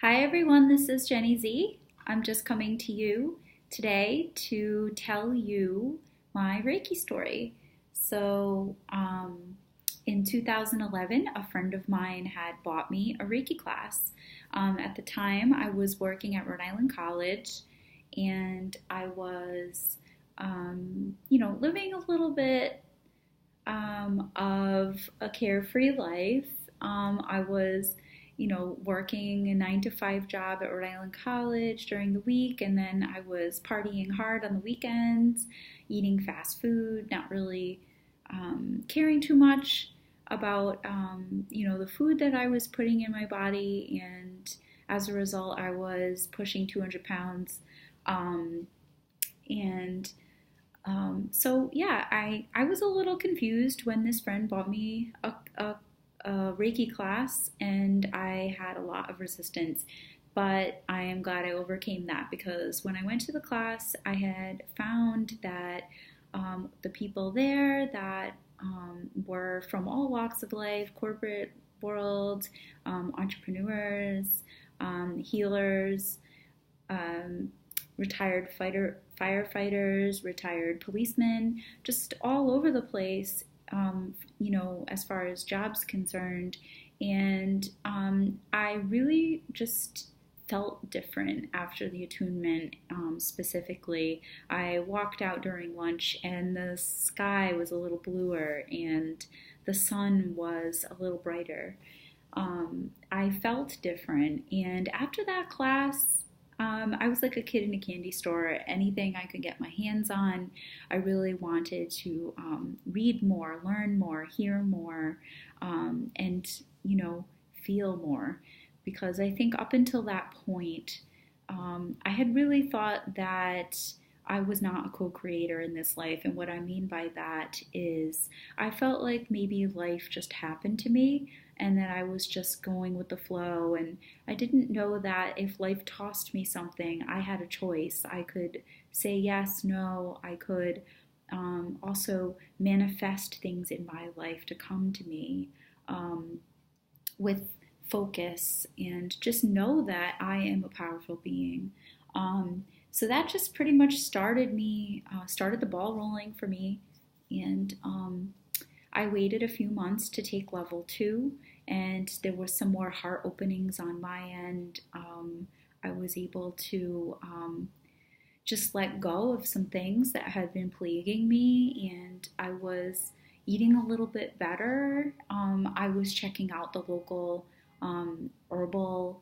Hi everyone, this is Jenny Z. I'm just coming to you today to tell you my Reiki story. In 2011, a friend of mine had bought me a Reiki class. At the time, I was working at Rhode Island College and I was, living a little bit of a carefree life. I was, working a 9 to 5 job at Rhode Island College during the week, and then I was partying hard on the weekends, eating fast food, not really caring too much about, the food that I was putting in my body, and as a result, I was pushing 200 pounds. Um, and I was a little confused when this friend bought me a Reiki class, and I had a lot of resistance. But I am glad I overcame that because when I went to the class, I had found that the people there that were from all walks of life, corporate world, entrepreneurs, healers, um, retired firefighters, retired policemen, just all over the place, as far as jobs concerned. And I really just felt different after the attunement. Specifically, I walked out during lunch and the sky was a little bluer and the sun was a little brighter. I felt different. And after that class, I was like a kid in a candy store. Anything I could get my hands on, I really wanted to read more, learn more, hear more, and, feel more. Because I think up until that point, I had really thought that I was not a co creator in this life. And what I mean by that is I felt like maybe life just happened to me and that I was just going with the flow. And I didn't know that if life tossed me something, I had a choice. I could say yes, no. I could also manifest things in my life to come to me um, with focus and just know that I am a powerful being. So that just pretty much started the ball rolling for me. And I waited a few months to take level two, and there was some more heart openings on my end. I was able to just let go of some things that had been plaguing me, and I was eating a little bit better. I was checking out the local herbal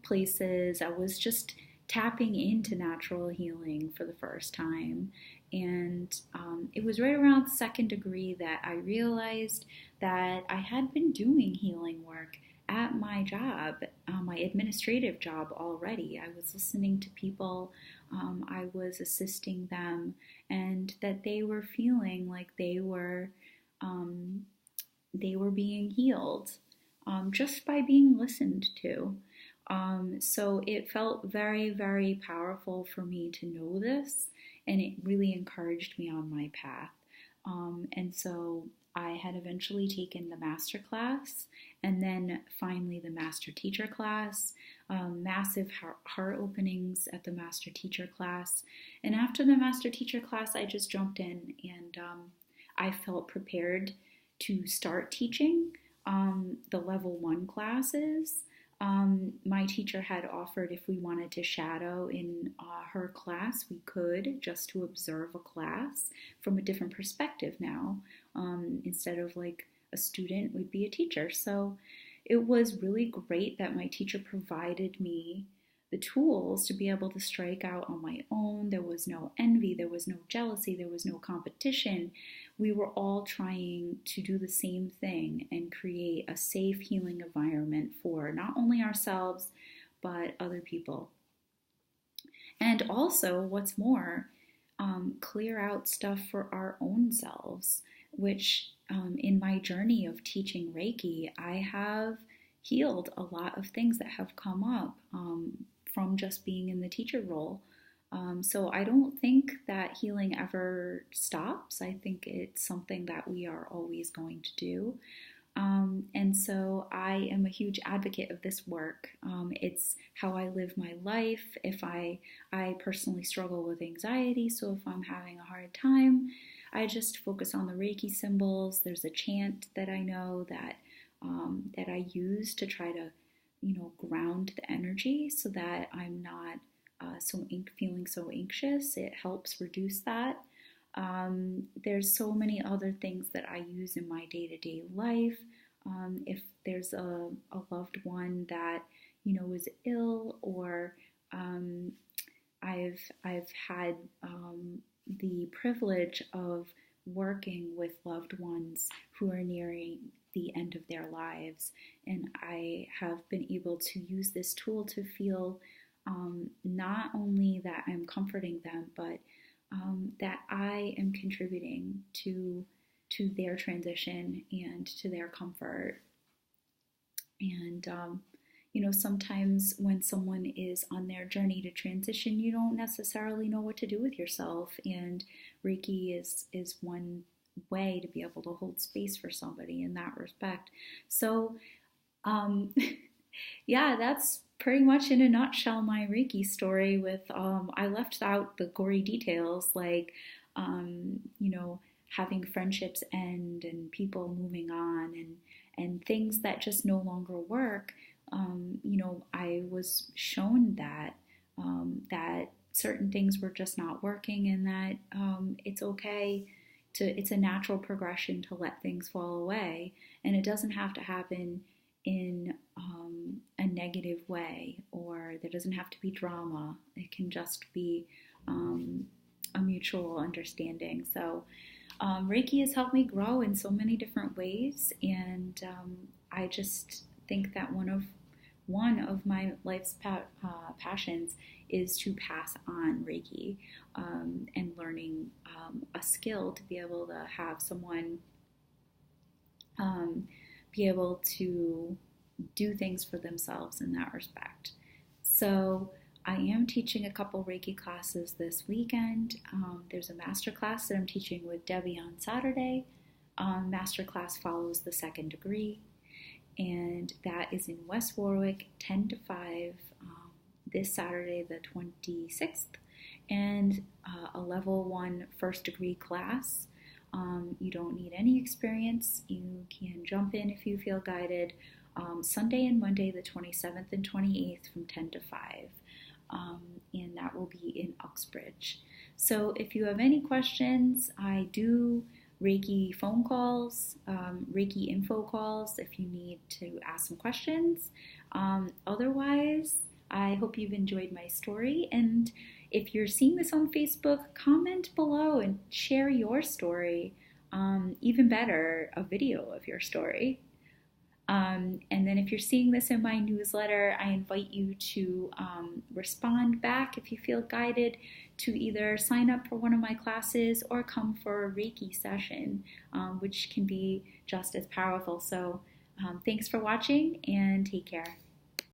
places. I was just tapping into natural healing for the first time. And it was right around second degree that I realized that I had been doing healing work at my job, my administrative job already. I was listening to people, I was assisting them, and that they were feeling like they were being healed just by being listened to. So it felt very, very powerful for me to know this, and it really encouraged me on my path. And so I had eventually taken the master class and then finally the master teacher class, massive heart openings at the master teacher class. And after the master teacher class, I just jumped in and I felt prepared to start teaching the level one classes. My teacher had offered if we wanted to shadow in her class, we could, just to observe a class from a different perspective now. Instead of like a student, would be a teacher. So it was really great that my teacher provided me the tools to be able to strike out on my own. There was no envy, there was no jealousy, there was no competition. We were all trying to do the same thing and create a safe, healing environment for not only ourselves, but other people. And also, what's more, clear out stuff for our own selves, which in my journey of teaching Reiki, I have healed a lot of things that have come up from just being in the teacher role. So I don't think that healing ever stops. I think it's something that we are always going to do. And so I am a huge advocate of this work. It's how I live my life. I personally struggle with anxiety, so if I'm having a hard time, I just focus on the Reiki symbols. There's a chant that I know that I use to try to, ground the energy so that I'm not feeling so anxious. It helps reduce that. There's so many other things that I use in my day-to-day life. If there's a loved one that is ill, or I've had the privilege of working with loved ones who are nearing the end of their lives, and I have been able to use this tool to feel not only that I'm comforting them, but that I am contributing to their transition and to their comfort. And sometimes when someone is on their journey to transition, you don't necessarily know what to do with yourself, and Reiki is one way to be able to hold space for somebody in that respect. So um, yeah, that's pretty much in a nutshell my Reiki story. With I left out the gory details, like um, you know having friendships end and people moving on, and things that just no longer work. I was shown that certain things were just not working, and that it's okay it's a natural progression to let things fall away, and it doesn't have to happen in a negative way, or there doesn't have to be drama. It can just be a mutual understanding. So Reiki has helped me grow in so many different ways, and I just think that one of my life's passions is to pass on Reiki, and learning a skill to be able to have someone um, be able to do things for themselves in that respect. So I am teaching a couple Reiki classes this weekend. There's a master class that I'm teaching with Debbie on Saturday. Master class follows the second degree, and that is in West Warwick, 10 to 5, this Saturday, the 26th, and a level 1 first degree class. You don't need any experience. You can jump in if you feel guided. Sunday and Monday, the 27th and 28th, from 10 to 5. And that will be in Uxbridge. So if you have any questions, I do Reiki phone calls, Reiki info calls if you need to ask some questions. Otherwise, I hope you've enjoyed my story, and if you're seeing this on Facebook, comment below and share your story. Even better, a video of your story. And then if you're seeing this in my newsletter, I invite you to respond back if you feel guided to either sign up for one of my classes or come for a Reiki session, which can be just as powerful. So thanks for watching, and take care.